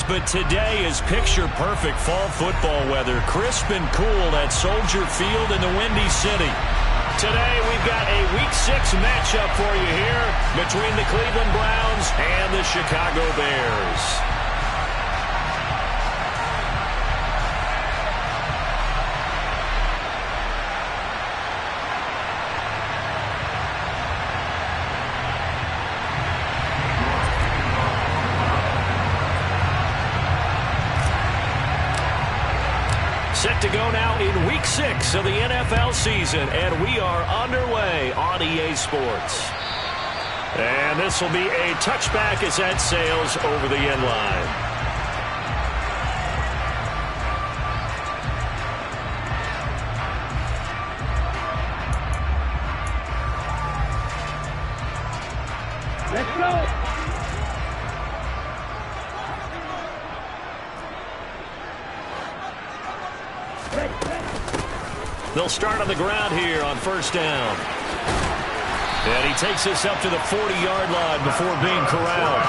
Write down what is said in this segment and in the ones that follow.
but today is picture-perfect fall football weather. Crisp and cool at Soldier Field in the Windy City. Today we've got a Week 6 matchup for you here between the Cleveland Browns and the Chicago Bears. Set to go now in Week 6 of the NFL season, and we are underway on EA Sports. And this will be a touchback as that sails over the end line. Let's go! They'll start on the ground here on first down. And he takes this up to the 40-yard line before being corralled.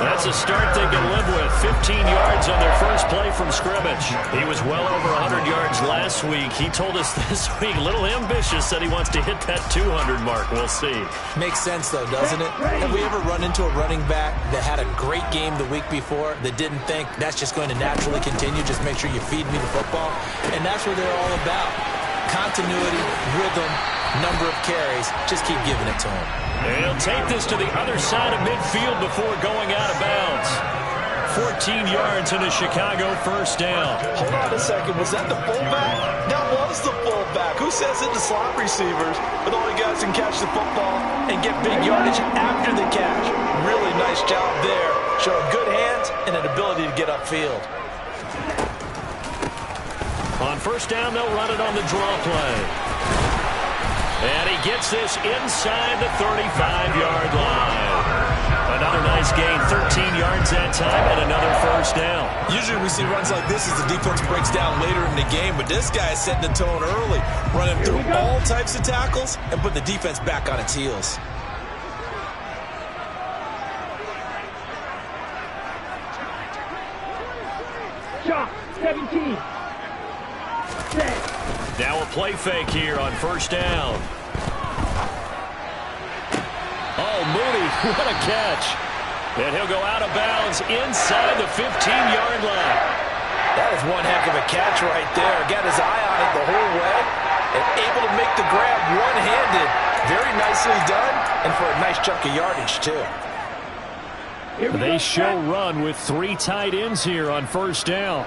That's a start they can live with. 15 yards on their first play from scrimmage. He was well over 100 yards last week. He told us this week, a little ambitious, that he wants to hit that 200 mark. We'll see. Makes sense, though, doesn't it? Have we ever run into a running back that had a great game the week before that didn't think that's just going to naturally continue? Just make sure you feed me the football. And that's what they're all about. Continuity, rhythm, number of carries. Just keep giving it to him. And he'll take this to the other side of midfield before going out of bounds. 14 yards in a Chicago first down. Hold on a second. Was that the fullback? That was the fullback. Who says it to slot receivers? But the only guys can catch the football and get big yardage after the catch. Really nice job there. Showing good hands and an ability to get upfield. On first down, they'll run it on the draw play. And he gets this inside the 35-yard line. Another nice gain, 13 yards that time, and another first down. Usually we see runs like this as the defense breaks down later in the game, but this guy is setting the tone early, running through all types of tackles and put the defense back on its heels. Shot, 17. Now a play fake here on first down. Oh, Mooney, what a catch. And he'll go out of bounds inside the 15-yard line. That is one heck of a catch right there. Got his eye on it the whole way and able to make the grab one-handed. Very nicely done and for a nice chunk of yardage, too. They show run with 3 tight ends here on first down.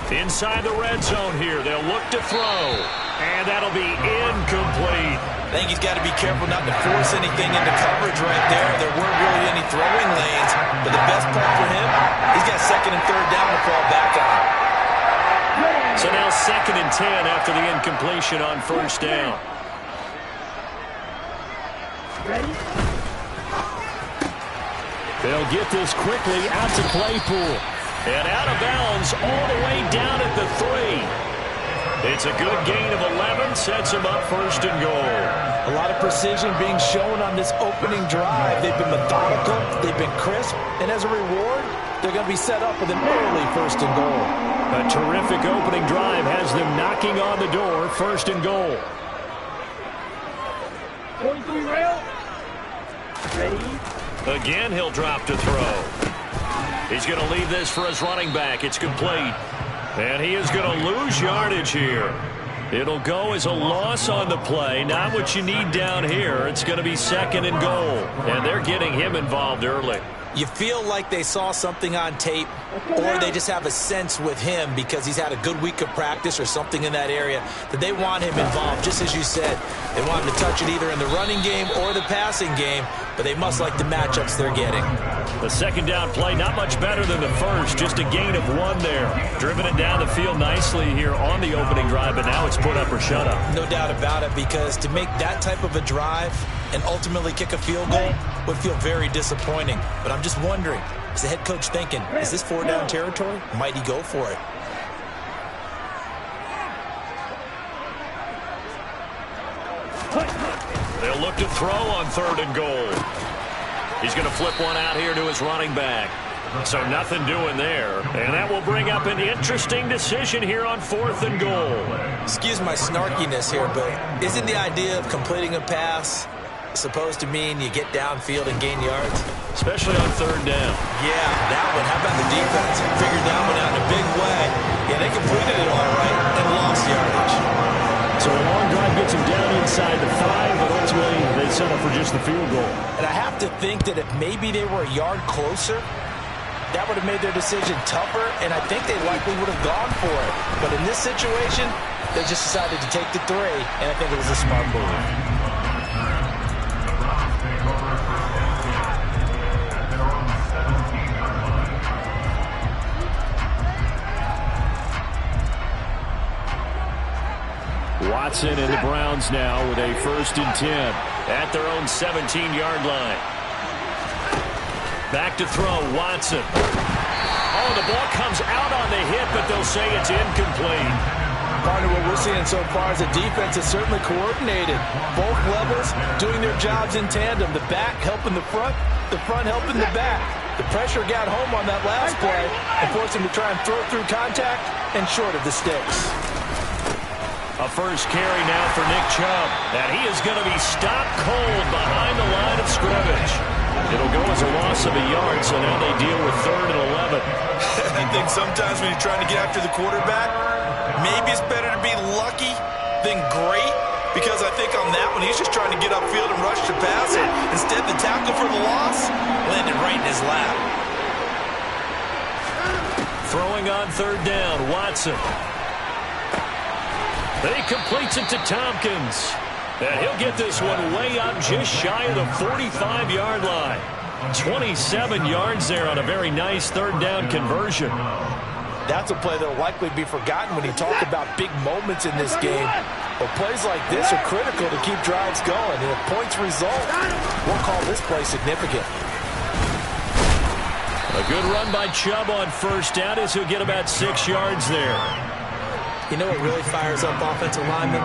Inside the red zone here, they'll look to throw, and that'll be incomplete. I think he's got to be careful not to force anything into coverage right there. There weren't really any throwing lanes, but the best part for him, he's got second and third down to fall back on. So now second and 10 after the incompletion on first down. Ready? They'll get this quickly out to Claypool. And out of bounds all the way down at the 3. It's a good gain of 11, sets him up first and goal. A lot of precision being shown on this opening drive. They've been methodical, they've been crisp, and as a reward, they're going to be set up with an early first and goal. A terrific opening drive has them knocking on the door, first and goal. 23 rail. Ready? Again, he'll drop to throw. He's going to leave this for his running back. It's complete. And he is going to lose yardage here. It'll go as a loss on the play. Not what you need down here. It's going to be second and goal. And they're getting him involved early. You feel like they saw something on tape, or they just have a sense with him because he's had a good week of practice or something in that area that they want him involved. Just as you said, they want him to touch it either in the running game or the passing game, but they must like the matchups they're getting. The second down play, not much better than the first. Just a gain of 1 there. Driven it down the field nicely here on the opening drive, but now it's put up or shut up. No doubt about it, because to make that type of a drive and ultimately kick a field goal would feel very disappointing. But I'm just wondering, is the head coach thinking, is this 4-down territory? Might he go for it? They'll look to throw on third and goal. He's going to flip one out here to his running back. So nothing doing there. And that will bring up an interesting decision here on 4th and goal. Excuse my snarkiness here, but isn't the idea of completing a pass supposed to mean you get downfield and gain yards? Especially on 3rd down. Yeah, that one. How about the defense? Figured that one out in a big way. Yeah, they completed it all right and lost yardage. So a long drive gets them down inside the 5, but ultimately they settle for just the field goal. And I have to think that if maybe they were a yard closer, that would have made their decision tougher, and I think they likely would have gone for it. But in this situation, they just decided to take the 3, and I think it was a smart move. Watson and the Browns now with a 1st and 10 at their own 17-yard line. Back to throw, Watson. Oh, the ball comes out on the hit, but they'll say it's incomplete. Partner, what we're seeing so far is the defense is certainly coordinated. Both levels doing their jobs in tandem. The back helping the front helping the back. The pressure got home on that last play and forced him to try and throw through contact and short of the sticks. A first carry now for Nick Chubb. And he is going to be stopped cold behind the line of scrimmage. It'll go as a loss of a yard, so now they deal with 3rd and 11. I think sometimes when you're trying to get after the quarterback, maybe it's better to be lucky than great, because I think on that one, he's just trying to get upfield and rush the passer. Instead, the tackle for the loss landed right in his lap. Throwing on 3rd down, Watson. He completes it to Tompkins. And he'll get this one way up just shy of the 45-yard line. 27 yards there on a very nice 3rd down conversion. That's a play that will likely be forgotten when you talk about big moments in this game. But plays like this are critical to keep drives going. And if points result, we'll call this play significant. A good run by Chubb on 1st down as he'll get about 6 yards there. You know what really fires up offensive linemen?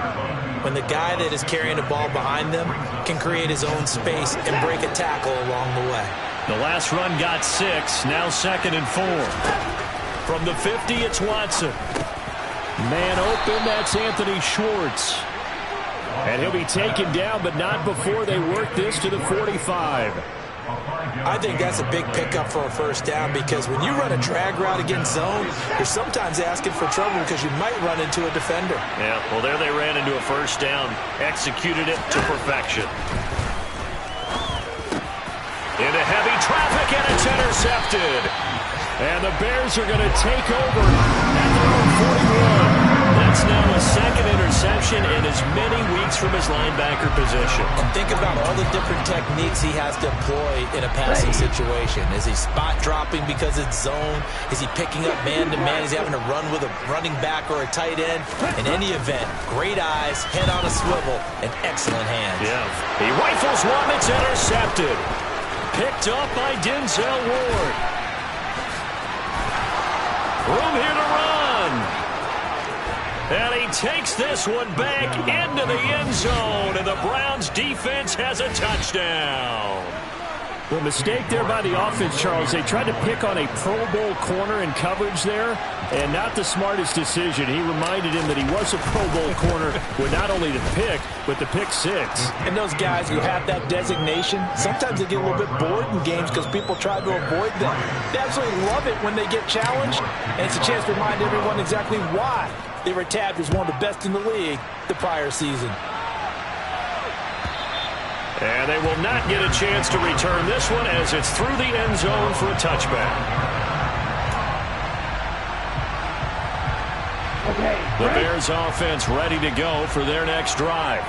When the guy that is carrying the ball behind them can create his own space and break a tackle along the way. The last run got 6, now 2nd and 4. From the 50, it's Watson. Man open, that's Anthony Schwartz. And he'll be taken down, but not before they work this to the 45. I think that's a big pickup for a 1st down, because when you run a drag route against zone, you're sometimes asking for trouble because you might run into a defender. Yeah, well, there they ran into a 1st down, executed it to perfection. Into heavy traffic, and it's intercepted. And the Bears are going to take over at their own 41. That's now a 2nd interception in as many weeks from his linebacker position. And think about all the different techniques he has to employ in a passing situation. Is he spot dropping because it's zone? Is he picking up man-to-man? Is he having to run with a running back or a tight end? In any event, great eyes, head on a swivel, and excellent hands. Yeah. He rifles one that's intercepted. Picked up by Denzel Ward. Room here to run. And he takes this one back into the end zone, and the Browns defense has a touchdown. Well, mistake there by the offense, Charles. They tried to pick on a Pro Bowl corner in coverage there, and not the smartest decision. He reminded him that he was a Pro Bowl corner with not only the pick, but the pick 6. And those guys who have that designation, sometimes they get a little bit bored in games because people try to avoid them. They absolutely love it when they get challenged, and it's a chance to remind everyone exactly why they were tabbed as one of the best in the league the prior season. And they will not get a chance to return this one as it's through the end zone for a touchback. The Bears offense ready to go for their next drive.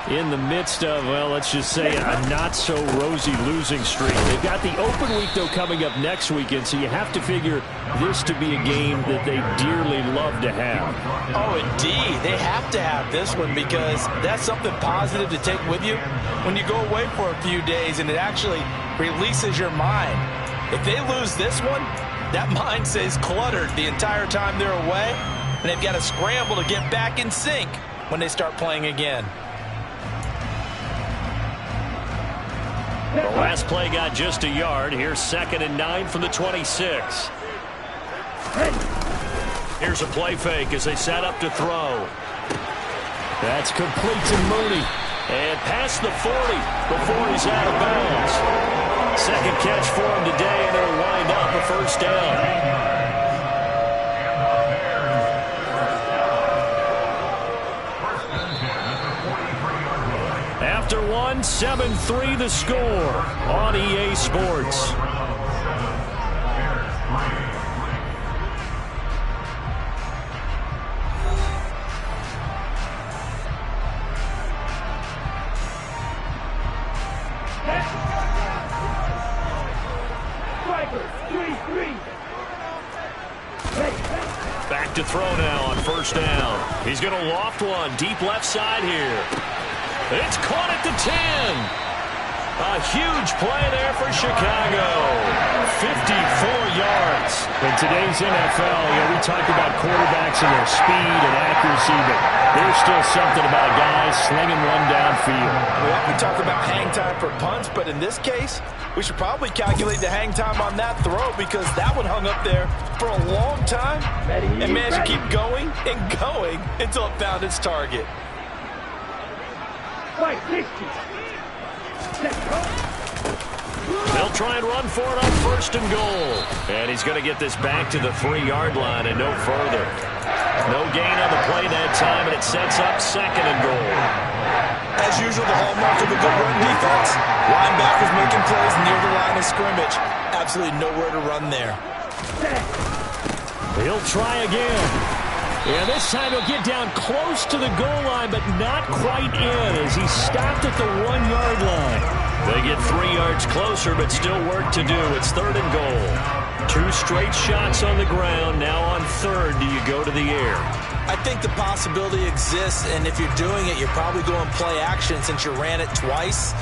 In the midst of, well, let's just say a not-so-rosy losing streak. They've got the open week, though, coming up next weekend, so you have to figure this to be a game that they dearly love to have. Oh, indeed. They have to have this one because that's something positive to take with you when you go away for a few days, and it actually releases your mind. If they lose this one, that mind stays cluttered the entire time they're away, and they've got to scramble to get back in sync when they start playing again. The last play got just a yard. Here's 2nd and 9 from the 26. Here's a play fake as they set up to throw. That's complete to Mooney. And past the 40 before he's out of bounds. Second catch for him today, and it'll wind up a first down. After one, 7-3 the score on EA Sports. Back to throw now on first down. He's going to loft one deep left side here. It's caught at the 10. A huge play there for Chicago. 54 yards. In today's NFL, we talk about quarterbacks and their speed and accuracy, but there's still something about a guy slinging one downfield. We talk about hang time for punts, but in this case, we should probably calculate the hang time on that throw because that one hung up there for a long time and managed to keep going and going until it found its target. They'll try and run for it on 1st and goal. And he's going to get this back to the 3-yard line and no further. No gain on the play that time, and it sets up 2nd and goal. As usual, the hallmark of a good run defense, linebackers making plays near the line of scrimmage. Absolutely nowhere to run there. He'll try again. Yeah, this time he'll get down close to the goal line, but not quite in as he stopped at the 1-yard line. They get 3 yards closer, but still work to do. It's 3rd and goal. 2 straight shots on the ground. Now on 3rd, do you go to the air? I think the possibility exists, and if you're doing it, you're probably going play action since you ran it twice.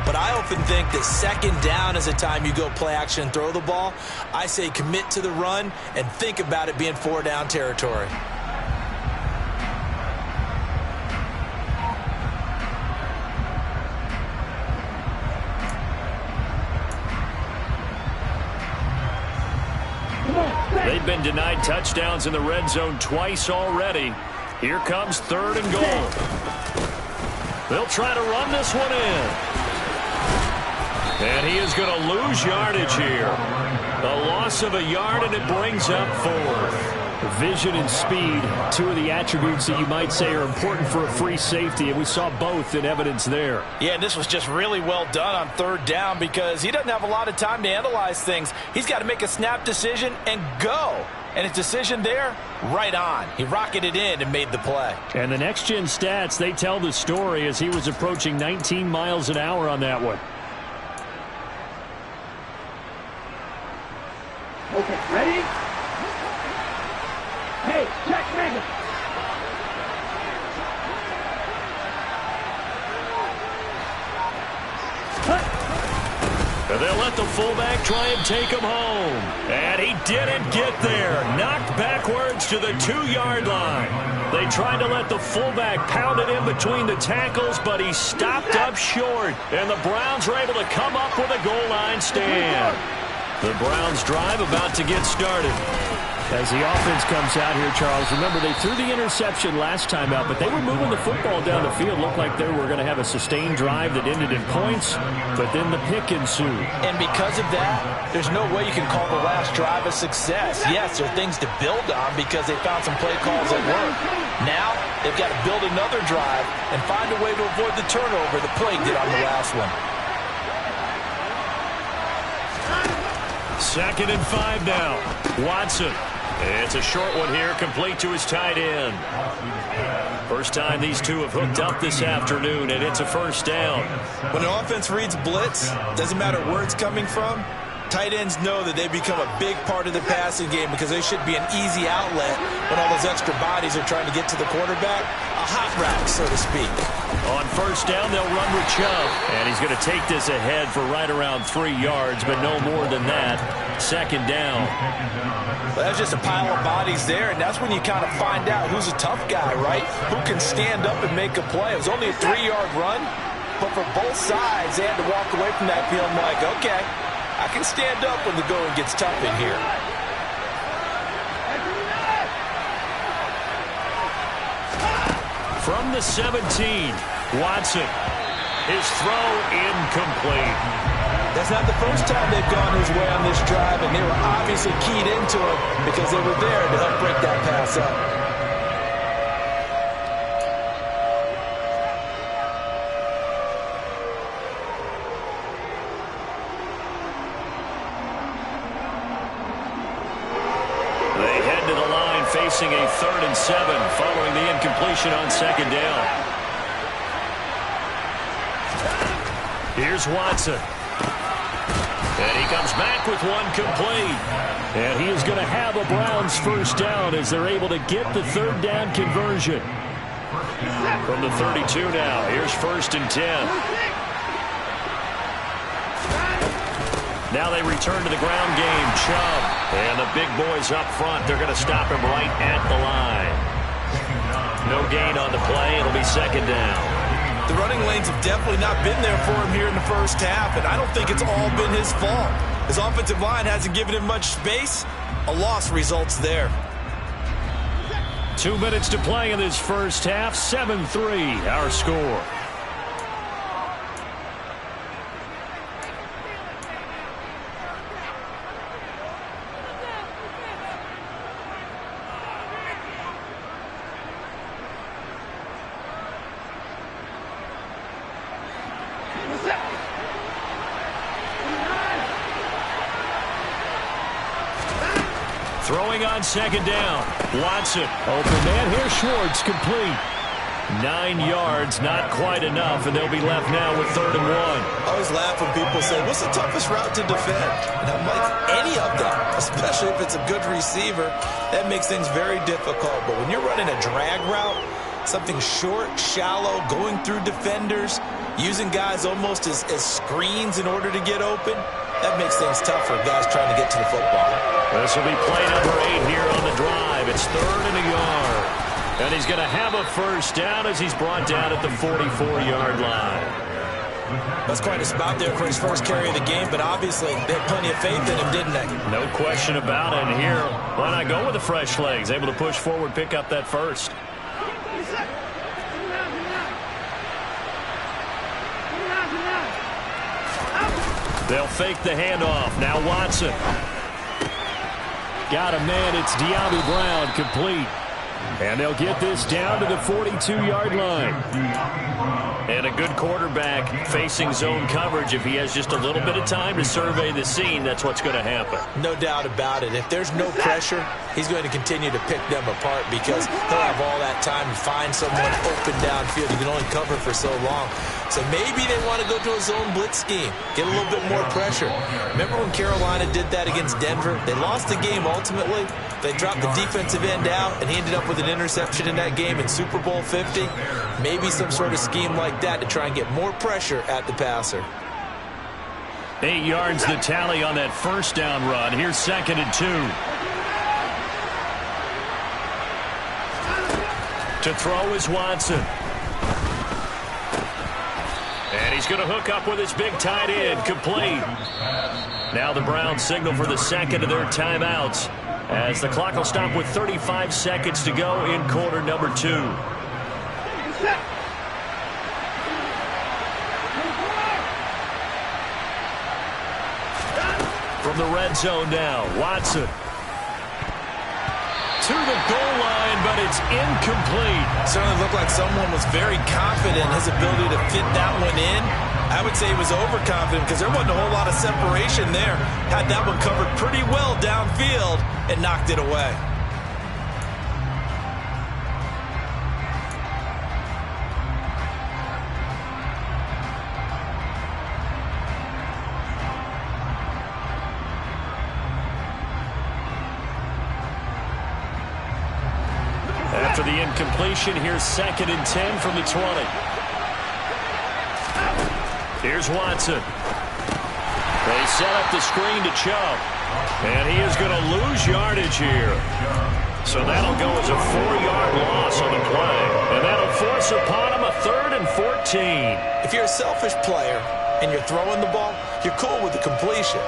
But I often think that 2nd down is the time you go play action and throw the ball. I say commit to the run and think about it being 4-down territory. They've been denied touchdowns in the red zone twice already. Here comes 3rd and goal. They'll try to run this one in. And he is going to lose yardage here. A loss of a yard, and it brings up 4th. Vision and speed, 2 of the attributes that you might say are important for a free safety, and we saw both in evidence there. Yeah, and this was just really well done on 3rd down because he doesn't have a lot of time to analyze things. He's got to make a snap decision and go. And his decision there, right on. He rocketed in and made the play. And the next-gen stats, they tell the story as he was approaching 19 miles an hour on that one. Okay, ready? Hey, check Megan. And they'll let the fullback try and take him home. And he didn't get there. Knocked backwards to the 2-yard line. They tried to let the fullback pound it in between the tackles, but he stopped up short. And the Browns were able to come up with a goal line stand. The Browns drive about to get started. As the offense comes out here, Charles, remember they threw the interception last time out, but they were moving the football down the field. Looked like they were going to have a sustained drive that ended in points, but then the pick ensued. And because of that, there's no way you can call the last drive a success. Yes, there are things to build on because they found some play calls that work. Now, they've got to build another drive and find a way to avoid the turnover the play did on the last one. 2nd and 5 now. Watson. It's a short one here, complete to his tight end. First time these two have hooked up this afternoon, and it's a first down. When an offense reads blitz, doesn't matter where it's coming from, tight ends know that they become a big part of the passing game because they should be an easy outlet when all those extra bodies are trying to get to the quarterback. A hot route, so to speak. On first down, they'll run with Chubb. And he's going to take this ahead for right around 3 yards, but no more than that. 2nd down. Well, that's just a pile of bodies there, and that's when you kind of find out who's a tough guy, right? Who can stand up and make a play. It was only a 3-yard run, But for both sides, they had to walk away from that feeling like, okay, I can stand up when the going gets tough in here. From the 17, Watson. His throw incomplete. That's not the first time they've gone his way on this drive, and they were obviously keyed into him because they were there to help break that pass up. They head to the line facing a 3rd and 7 following the incompletion on 2nd down. Here's Watson. And he comes back with one complete. And he is going to have a Browns first down as they're able to get the 3rd down conversion. From the 32 now, here's 1st and 10. Now they return to the ground game. Chubb. And the big boys up front. They're going to stop him right at the line. No gain on the play. It'll be 2nd down. The running lanes have definitely not been there for him here in the first half, and I don't think it's all been his fault. His offensive line hasn't given him much space. A loss results there. 2 minutes to play in this first half. 7-3 our score. Throwing on 2nd down. Watson. Open man here. Schwartz complete. 9 yards, not quite enough, and they'll be left now with 3rd and 1. I always laugh when people say, what's the toughest route to defend? And I'm like, any of them, especially if it's a good receiver. That makes things very difficult. But when you're running a drag route, something short, shallow, going through defenders, using guys almost as screens in order to get open, that makes things tough for guys trying to get to the football. This will be play number 8 here on the drive. It's 3rd and a yard. And he's going to have a first down as he's brought down at the 44-yard line. That's quite a spot there for his first carry of the game, but obviously they had plenty of faith in him, didn't they? No question about it. And here, why not go with the fresh legs? Able to push forward, pick up that first. They'll fake the handoff. Now Watson. Got a man. It's De'Ami Brown complete. And they'll get this down to the 42-yard line. And a good quarterback facing zone coverage. If he has just a little bit of time to survey the scene, that's what's going to happen. No doubt about it. If there's no pressure, he's going to continue to pick them apart because he'll have all that time to find someone open downfield. You can only cover for so long. So maybe they want to go to a zone blitz scheme, get a little bit more pressure. Remember when Carolina did that against Denver? They lost the game ultimately. They dropped the defensive end out, and he ended up with an interception in that game in Super Bowl 50. Maybe some sort of scheme like that to try and get more pressure at the passer. 8 yards the tally on that first down run. Here's 2nd and 2. To throw is Watson. And he's going to hook up with his big tight end, complete. Now the Browns signal for the second of their timeouts as the clock will stop with 35 seconds to go in quarter number 2. From the red zone now, Watson. To the goal line, but it's incomplete. Certainly looked like someone was very confident in his ability to fit that one in. I would say he was overconfident because there wasn't a whole lot of separation there. Had that one covered pretty well downfield and knocked it away. After the incompletion, here's 2nd and 10 from the 20. Here's Watson. They set up the screen to Chubb. And he is going to lose yardage here. So that'll go as a 4-yard loss on the play. And that'll force upon him a 3rd and 14. If you're a selfish player and you're throwing the ball, you're cool with the completion.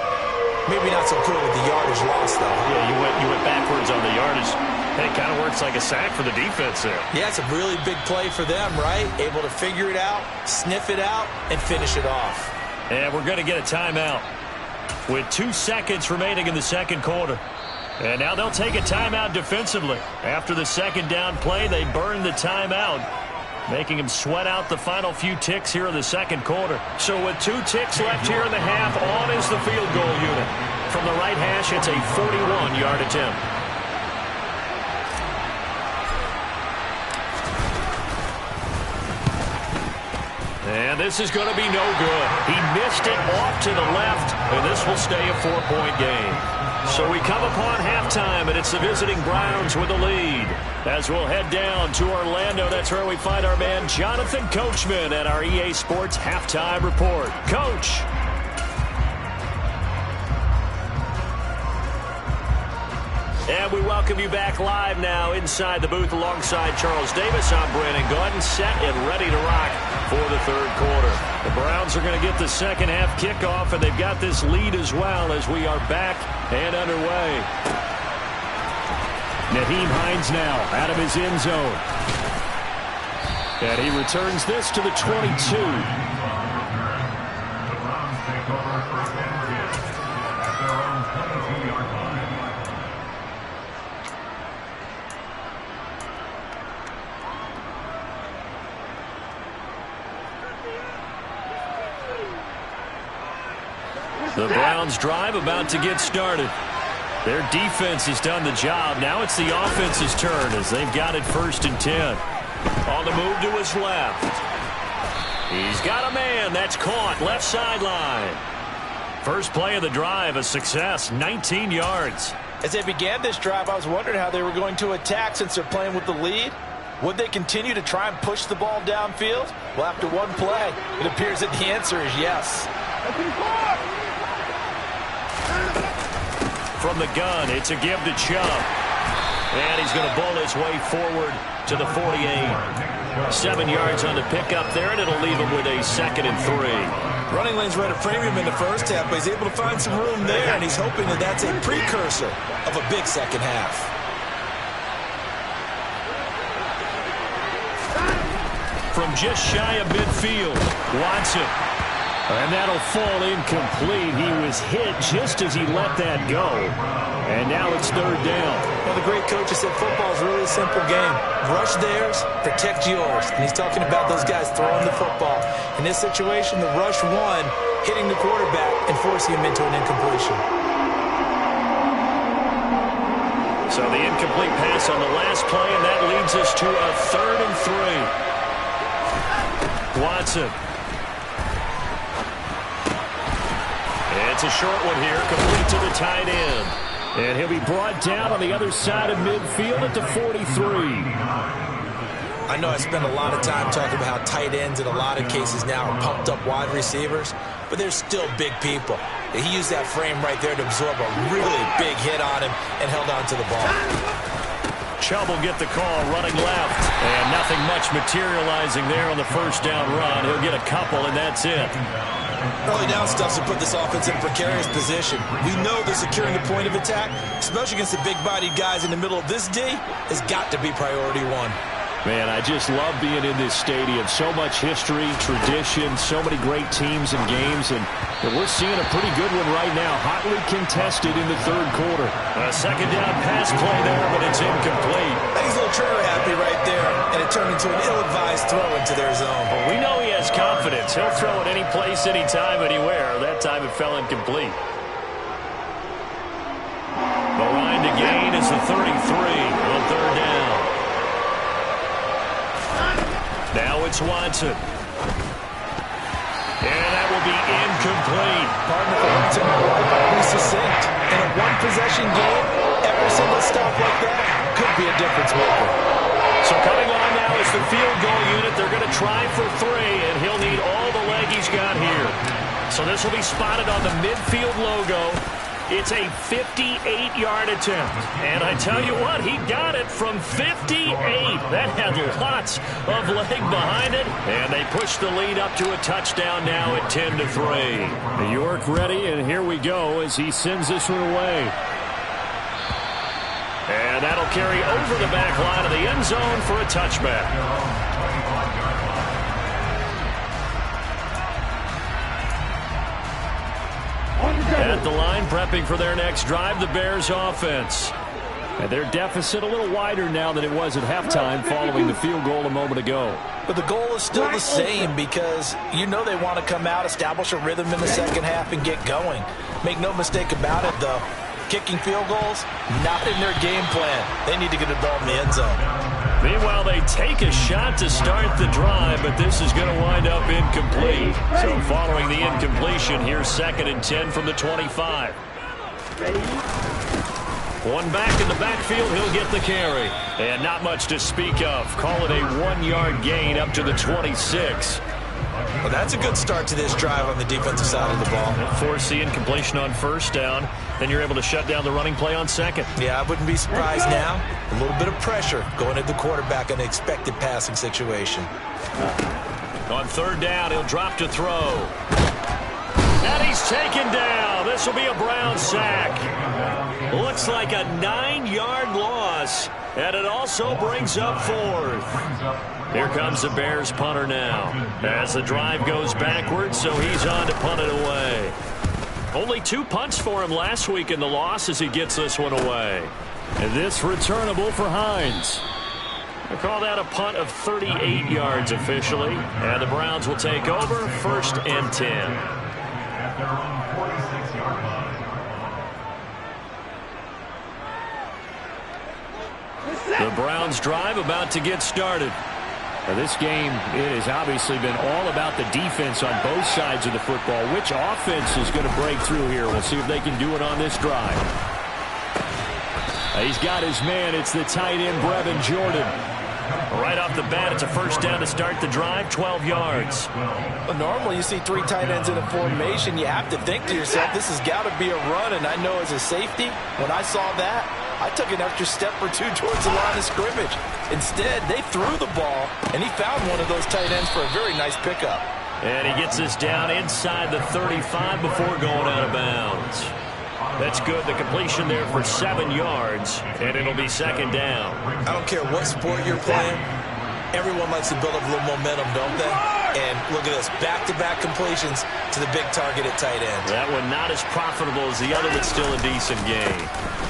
Maybe not so cool with the yardage loss, though. Yeah, you went backwards on the yardage. Hey, it kind of works like a sack for the defense there. Yeah, it's a really big play for them, right? Able to figure it out, sniff it out, and finish it off. And we're going to get a timeout with 2 seconds remaining in the second quarter. And now they'll take a timeout defensively. After the second down play, they burn the timeout, making them sweat out the final few ticks here in the second quarter. So with 2 ticks left here in the half, on is the field goal unit. From the right hash, it's a 41-yard attempt. And this is going to be no good. He missed it off to the left, and this will stay a 4-point game. So we come upon halftime, and it's the visiting Browns with the lead. As we'll head down to Orlando, that's where we find our man Jonathan Coachman at our EA Sports Halftime Report. Coach. And we welcome you back live now inside the booth alongside Charles Davis. I'm Brandon Gordon, set and ready to rock for the third quarter. The Browns are going to get the second half kickoff, and they've got this lead as well as we are back and underway. Naheem Hines now out of his end zone. And he returns this to the 22. The Browns drive about to get started. Their defense has done the job. Now it's the offense's turn as they've got it 1st and 10. On the move to his left. He's got a man. That's caught. Left sideline. First play of the drive, a success. 19 yards. As they began this drive, I was wondering how they were going to attack since they're playing with the lead. Would they continue to try and push the ball downfield? Well, after one play, it appears that the answer is yes. From the gun, it's a give to Chubb. And he's going to bull his way forward to the 48. 7 yards on the pickup there, and it'll leave him with a 2nd and 3. Running lanes were at a premium in the first half, but he's able to find some room there, and he's hoping that that's a precursor of a big second half. From just shy of midfield, Watson. And that'll fall incomplete. He was hit just as he let that go. And now it's 3rd down. Well, the great coach has said football is really a simple game. Rush theirs, protect yours. And he's talking about those guys throwing the football. In this situation, the rush won, hitting the quarterback and forcing him into an incompletion. So the incomplete pass on the last play, and that leads us to a 3rd and 3. Watson. It's a short one here, complete to the tight end. And he'll be brought down on the other side of midfield at the 43. I know I spend a lot of time talking about how tight ends in a lot of cases now are pumped up wide receivers, but they're still big people. He used that frame right there to absorb a really big hit on him and held on to the ball. Chubb will get the call running left. And nothing much materializing there on the first down run. He'll get a couple, and that's it. Early down stuff to put this offense in a precarious position. We know that securing the point of attack, especially against the big-bodied guys in the middle of this D, has got to be priority one. Man, I just love being in this stadium. So much history, tradition, so many great teams and games, and we're seeing a pretty good one right now. Hotly contested in the third quarter. A second down pass play there, but it's incomplete. I think he's a little trigger happy right there, and it turned into an ill-advised throw into their zone. Well, we know he has confidence. He'll throw it any place, anytime, anywhere. That time it fell incomplete. The line to gain is the 33 on 3rd down. Now it's Watson. And that will be incomplete. Pardon if Watson will be succinct. In a one-possession game, every single stop like that could be a difference maker. So coming on now is the field goal unit. They're going to try for 3, and he'll need all the leg he's got here. So this will be spotted on the midfield logo. It's a 58-yard attempt. And I tell you what, he got it from 58. That had lots of leg behind it. And they push the lead up to a touchdown now at 10-3. York ready, and here we go as he sends this one away. And that'll carry over the back line of the end zone for a touchback. At the line, prepping for their next drive, the Bears offense. And their deficit a little wider now than it was at halftime following the field goal a moment ago. But the goal is still the same because you know they want to come out, establish a rhythm in the second half, and get going. Make no mistake about it, though. Kicking field goals, not in their game plan. They need to get the ball in the end zone. Meanwhile, they take a shot to start the drive, but this is going to wind up incomplete. So following the incompletion, here's 2nd and 10 from the 25. One back in the backfield, he'll get the carry. And not much to speak of. Call it a 1-yard gain up to the 26. Well, that's a good start to this drive on the defensive side of the ball. Force the incompletion on 1st down. Then you're able to shut down the running play on 2nd. Yeah, I wouldn't be surprised now. A little bit of pressure going at the quarterback in an expected passing situation. On 3rd down, he'll drop to throw. And he's taken down. This will be a Brown sack. Looks like a 9-yard loss. And it also brings up 4th. Here comes the Bears punter now. As the drive goes backwards, so he's on to punt it away. Only 2 punts for him last week in the loss as he gets this one away. And this returnable for Hines. I call that a punt of 38 yards officially. And the Browns will take over 1st and 10. The Browns drive about to get started. Now this game, it has obviously been all about the defense on both sides of the football. Which offense is going to break through here? We'll see if they can do it on this drive. He's got his man. It's the tight end, Brevin Jordan. Right off the bat, it's a 1st down to start the drive, 12 yards. Well, normally you see 3 tight ends in a formation. You have to think to yourself, this has got to be a run. And I know as a safety, when I saw that, I took an extra step or 2 towards the line of scrimmage. Instead, they threw the ball, and he found one of those tight ends for a very nice pickup. And he gets us down inside the 35 before going out of bounds. That's good. The completion there for 7 yards, and it'll be 2nd down. I don't care what sport you're playing. Everyone likes to build up a little momentum, don't they? And look at this, back-to-back completions to the big target at tight end. That one not as profitable as the other, but still a decent gain.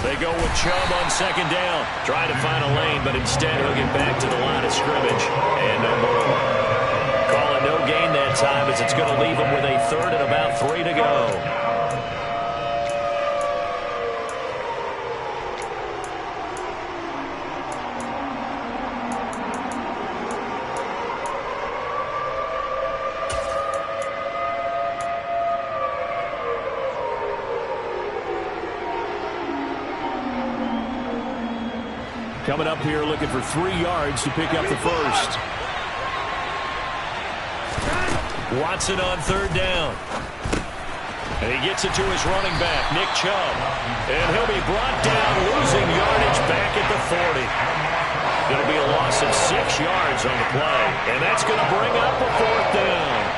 They go with Chubb on 2nd down. Trying to find a lane, but instead he'll get back to the line of scrimmage. And no more. Call it no gain that time as it's going to leave him with a 3rd and about 3 to go. Coming up here looking for 3 yards to pick up the 1st. Watson on 3rd down. And he gets it to his running back, Nick Chubb. And he'll be brought down, losing yardage back at the 40. It'll be a loss of 6 yards on the play. And that's going to bring up a 4th down.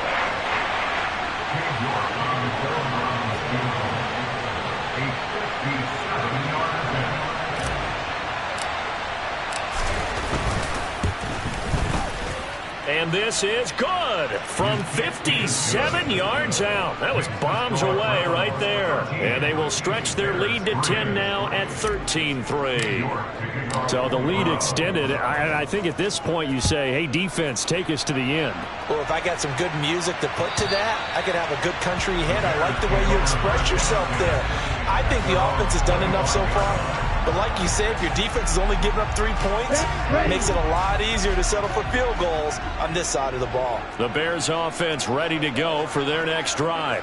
And this is good from 57 yards out. That was bombs away right there. And they will stretch their lead to 10 now at 13-3. So the lead extended. I think at this point you say, hey, defense, take us to the end. Well, if I got some good music to put to that, I could have a good country hit. I like the way you express yourself there. I think the offense has done enough so far. But like you said, if your defense is only giving up 3 points, it makes it a lot easier to settle for field goals on this side of the ball. The Bears offense ready to go for their next drive.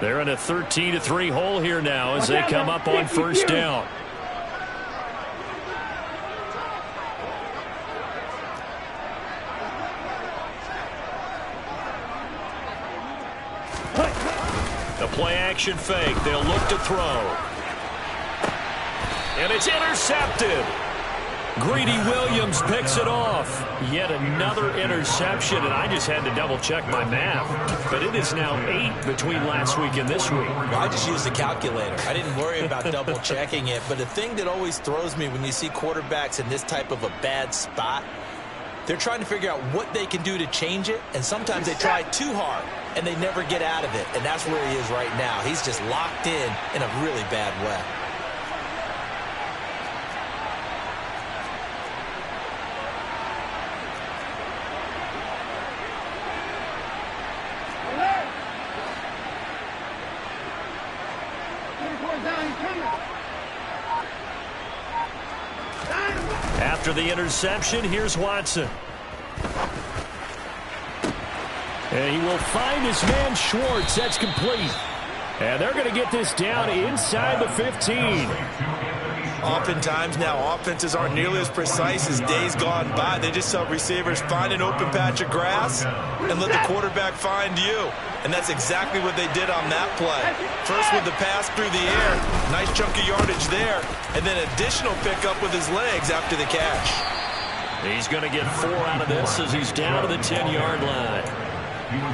They're in a 13-3 hole here now as they come up on 1st down. The Play action fake. They'll look to throw. And it's intercepted. Greedy Williams picks it off. Yet another interception, and I just had to double-check my math. But it is now 8 between last week and this week. Well, I just used a calculator. I didn't worry about double-checking it. But the thing that always throws me when you see quarterbacks in this type of a bad spot, they're trying to figure out what they can do to change it, and sometimes they try too hard, and they never get out of it. And that's where he is right now. He's just locked in a really bad way. After the interception, here's Watson. And he will find his man Schwartz. That's complete. And they're going to get this down inside the 15. Oftentimes now, offenses aren't nearly as precise as days gone by. They just tell receivers, find an open patch of grass and let the quarterback find you. And that's exactly what they did on that play. First with the pass through the air, nice chunk of yardage there, and then additional pickup with his legs after the catch. He's going to get 4 out of this as he's down to the 10-yard line.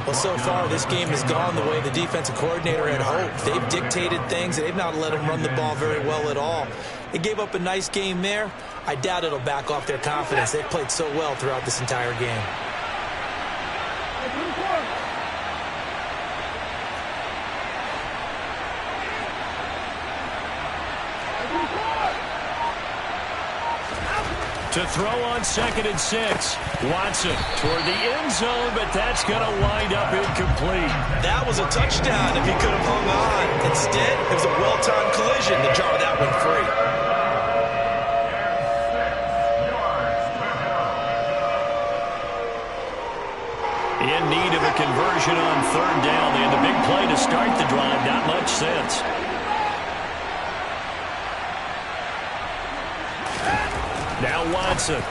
Well, so far, this game has gone the way the defensive coordinator had hoped. They've dictated things. They've not let him run the ball very well at all. They gave up a nice game there. I doubt it'll back off their confidence. They've played so well throughout this entire game. To throw on 2nd and 6. Watson toward the end zone, but that's going to wind up incomplete. That was a touchdown if he could have hung on. Instead, it was a well-timed collision to jar that one free. In need of a conversion on 3rd down. They had the big play to start the drive. Not much sense. Now Watson.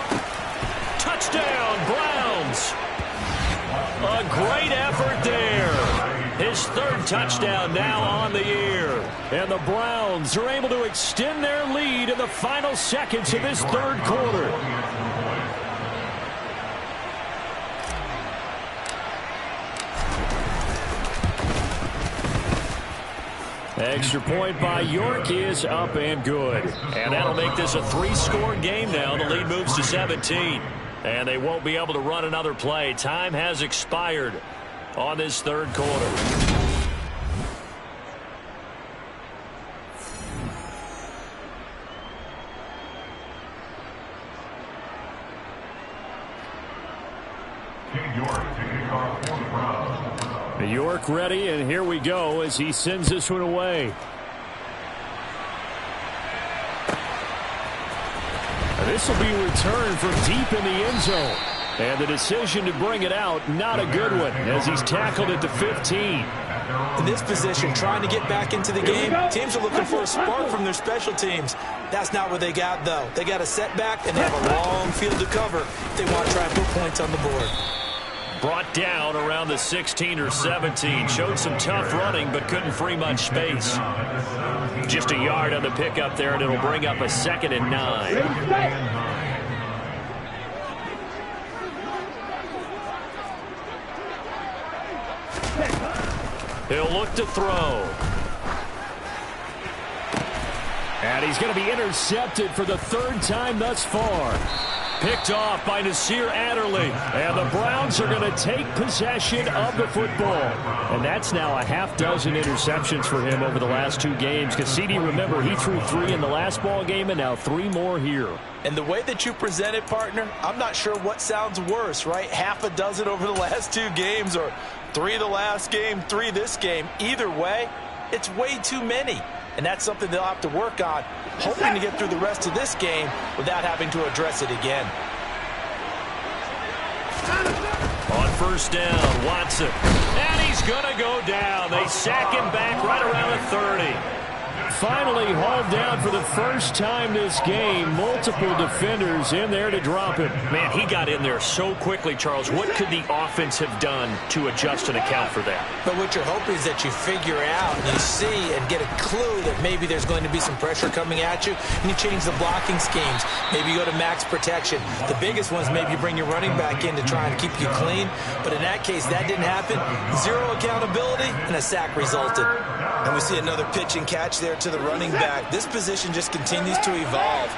Touchdown, Browns. A great effort there. His 3rd touchdown now on the year. And the Browns are able to extend their lead in the final seconds of this 3rd quarter. Extra point by York is up and good. And that'll make this a 3-score game now. The lead moves to 17. And they won't be able to run another play. Time has expired on this 3rd quarter. York ready, and here we go as he sends this one away. This will be returned from deep in the end zone. And the decision to bring it out, not a good one, as he's tackled at the 15. In this position, trying to get back into the game, teams are looking for a spark from their special teams. That's not what they got, though. They got a setback, and they have a long field to cover if they want to try and put points on the board. Brought down around the 16 or 17. Showed some tough running, but couldn't free much space. Just a yard on the pickup there, and it'll bring up a 2nd and 9. He'll look to throw. And he's going to be intercepted for the 3rd time thus far. Picked off by Nasir Adderley. And the Browns are going to take possession of the football. And that's now a half-dozen interceptions for him over the last 2 games. Cassidy, remember, he threw 3 in the last ball game and now 3 more here. And the way that you present it, partner, I'm not sure what sounds worse, right? Half a dozen over the last 2 games, or 3 the last game, 3 this game. Either way, it's way too many. And that's something they'll have to work on, hoping to get through the rest of this game without having to address it again. On 1st down, Watson. And he's going to go down. They sack him back right around the 30. finally hauled down for the first time this game. Multiple defenders in there to drop him. Man, he got in there so quickly, Charles. What could the offense have done to adjust and account for that? But what you're hoping is that you figure out and you see and get a clue that maybe there's going to be some pressure coming at you, and you change the blocking schemes. Maybe you go to max protection. The biggest one is maybe you bring your running back in to try and keep you clean. But in that case, that didn't happen. Zero accountability, and a sack resulted. And we see another pitch and catch there to the running back. This position just continues to evolve.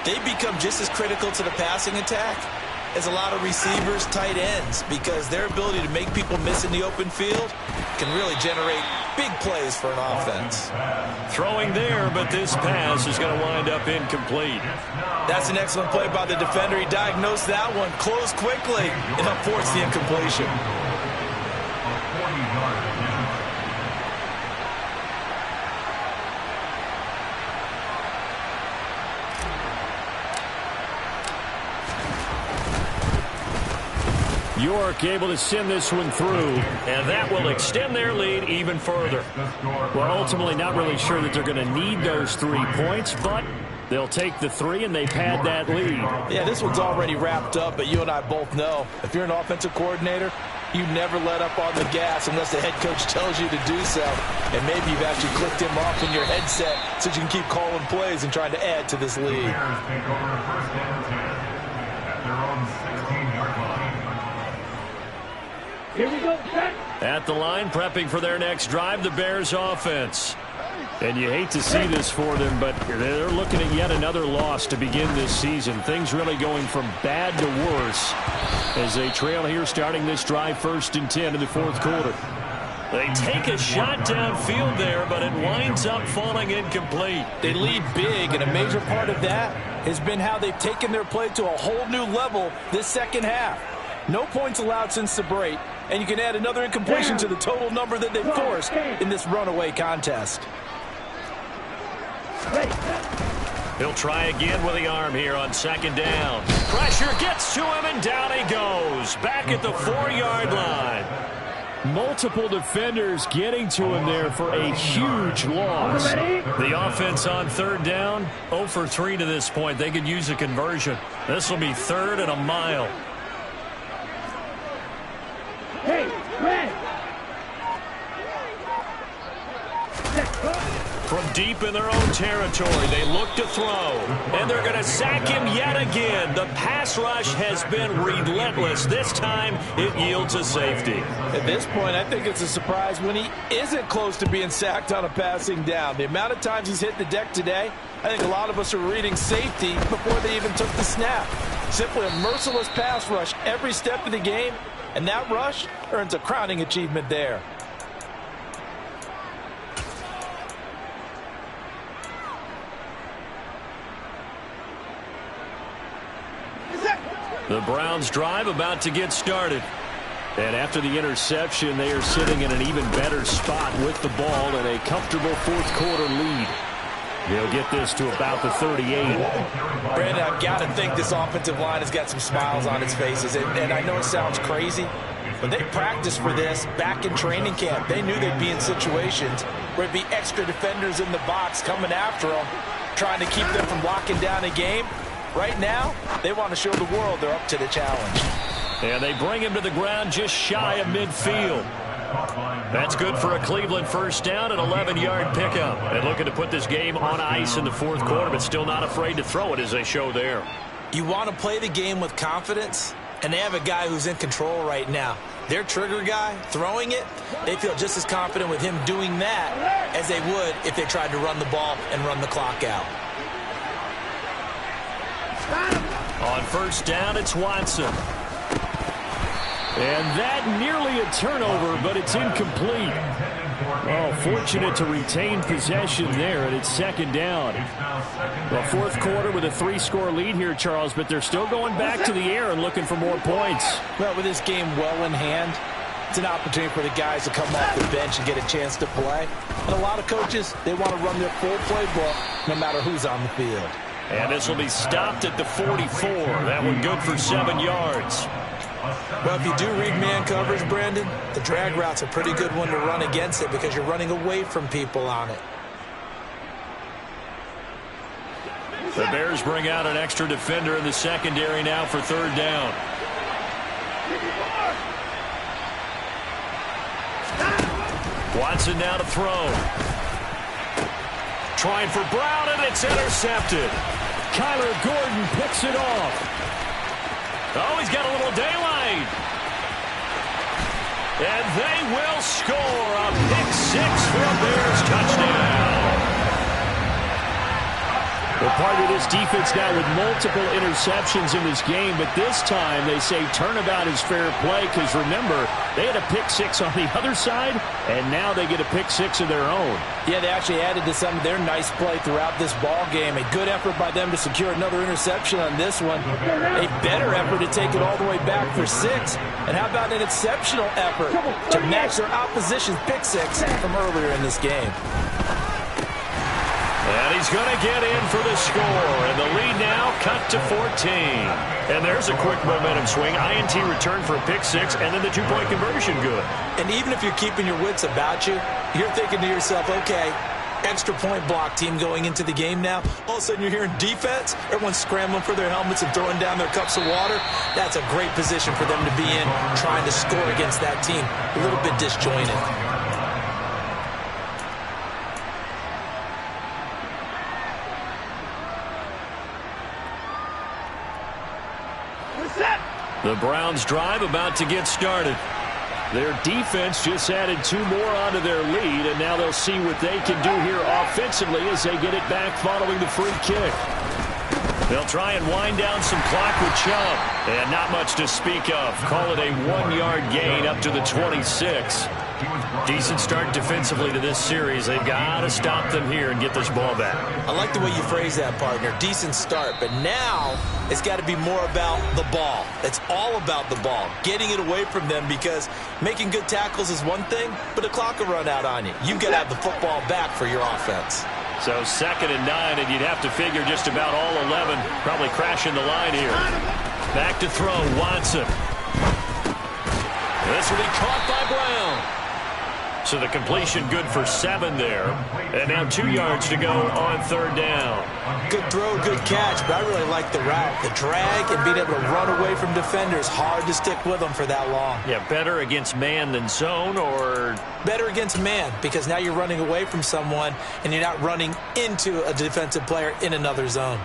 They become just as critical to the passing attack as a lot of receivers, tight ends, because their ability to make people miss in the open field can really generate big plays for an offense. Throwing there, but this pass is going to wind up incomplete. That's an excellent play by the defender. He diagnosed that one, closed quickly, and unforced the incompletion. York able to send this one through, and that will extend their lead even further. Well, ultimately not really sure that they're going to need those 3 points, but they'll take the 3 and they pad that lead. Yeah, this one's already wrapped up, but you and I both know if you're an offensive coordinator, you never let up on the gas unless the head coach tells you to do so. And maybe you've actually clicked him off in your headset so you can keep calling plays and trying to add to this lead. Here we go, set. At the line, prepping for their next drive, the Bears offense. And you hate to see this for them, but they're looking at yet another loss to begin this season. Things really going from bad to worse as they trail here starting this drive 1st and 10 in the 4th quarter. They take a shot downfield there, but it winds up falling incomplete. They lead big, and a major part of that has been how they've taken their play to a whole new level this second half. No points allowed since the break, and you can add another incompletion to the total number that they forced in this runaway contest. He'll try again with the arm here on 2nd down. Pressure gets to him, and down he goes. Back at the 4-yard line. Multiple defenders getting to him there for a huge loss. The offense on 3rd down, 0 for 3 to this point. They could use a conversion. This will be 3rd and a mile. Hey, red. From deep in their own territory, they look to throw, and they're going to sack him yet again. The pass rush has been relentless. This time, it yields a safety. At this point, I think it's a surprise when he isn't close to being sacked on a passing down. The amount of times he's hit the deck today, I think a lot of us are reading safety before they even took the snap. Simply a merciless pass rush every step of the game, and that rush earns a crowning achievement there. The Browns drive about to get started. And after the interception, they are sitting in an even better spot with the ball and a comfortable 4th quarter lead. They'll get this to about the 38. Brandon, I've got to think this offensive line has got some smiles on its faces. And I know it sounds crazy, but they practiced for this back in training camp. They knew they'd be in situations where it'd be extra defenders in the box coming after them, trying to keep them from locking down a game. Right now, they want to show the world they're up to the challenge. And they bring him to the ground just shy of midfield. That's good for a Cleveland 1st down, an 11-yard pickup. And looking to put this game on ice in the 4th quarter, but still not afraid to throw it as they show there. You want to play the game with confidence, and they have a guy who's in control right now. Their trigger guy, throwing it, they feel just as confident with him doing that as they would if they tried to run the ball and run the clock out. On 1st down, it's Watson. And that nearly a turnover, but it's incomplete. Oh, fortunate to retain possession there, and it's 2nd down. Well, 4th quarter with a 3-score lead here, Charles, but they're still going back to the air and looking for more points. Well, with this game well in hand, it's an opportunity for the guys to come off the bench and get a chance to play. And a lot of coaches, they want to run their full playbook no matter who's on the field. And this will be stopped at the 44. That one good for 7 yards. Well, if you do read man coverage, Brandon, the drag route's a pretty good one to run against it because you're running away from people on it. The Bears bring out an extra defender in the secondary now for third down. Watson now to throw. Trying for Brown, and it's intercepted. Kyler Gordon picks it off. Oh, he's got a little daylight. And they will score a pick-6 for a Bears touchdown. Well, part of this defense now with multiple interceptions in this game, but this time they say turnabout is fair play because, remember, they had a pick-6 on the other side, and now they get a pick-6 of their own. Yeah, they actually added to some of their nice play throughout this ball game. A good effort by them to secure another interception on this one. A better effort to take it all the way back for 6. And how about an exceptional effort to match their opposition's pick-6 from earlier in this game. And he's going to get in for the score. And the lead now cut to 14. And there's a quick momentum swing. INT return for a pick-6, and then the two-point conversion good. And even if you're keeping your wits about you, you're thinking to yourself, okay, extra point block team going into the game now. All of a sudden you're hearing defense. Everyone's scrambling for their helmets and throwing down their cups of water. That's a great position for them to be in, trying to score against that team. A little bit disjointed. The Browns drive about to get started. Their defense just added 2 more onto their lead, and now they'll see what they can do here offensively as they get it back following the free kick. They'll try and wind down some clock with Chubb, and not much to speak of. Call it a 1-yard gain up to the 26. Decent start defensively to this series. They've got to stop them here and get this ball back. I like the way you phrase that, partner. Decent start, but now it's got to be more about the ball. It's all about the ball, getting it away from them, because making good tackles is one thing, but the clock will run out on you. You've got to have the football back for your offense. So 2nd and 9, and you'd have to figure just about all 11 probably crashing the line here. Back to throw, Watson. This will be caught by Brown. So the completion good for 7 there. And now 2 yards to go on third down. Good throw, good catch, but I really like the route. The drag and being able to run away from defenders. Hard to stick with them for that long. Yeah, better against man than zone, or? Better against man, because now you're running away from someone and you're not running into a defensive player in another zone.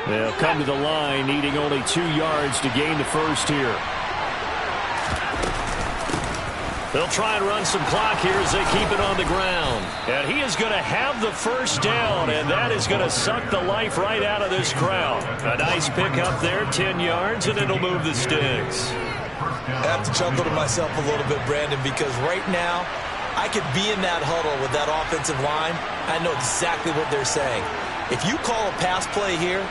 They'll come to the line needing only 2 yards to gain the first here. They'll try and run some clock here as they keep it on the ground. And he is going to have the first down, and that is going to suck the life right out of this crowd. A nice pick up there, 10 yards, and it'll move the sticks. I have to chuckle to myself a little bit, Brandon, because right now I could be in that huddle with that offensive line. I know exactly what they're saying. If you call a pass play here,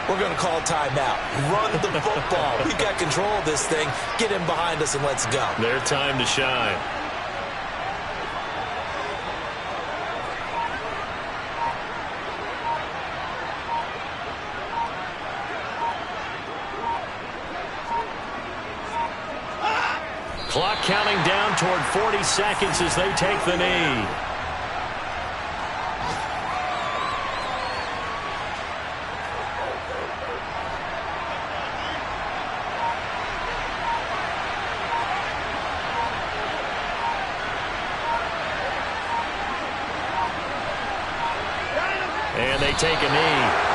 we're going to call timeout. Run the football. We've got control of this thing. Get in behind us and let's go. Their time to shine. Clock counting down toward 40 seconds as they take the knee. And they take a knee.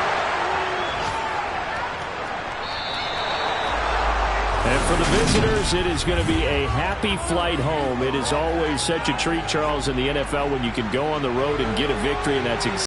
And for the visitors, it is going to be a happy flight home. It is always such a treat, Charles, in the NFL when you can go on the road and get a victory, and that's exactly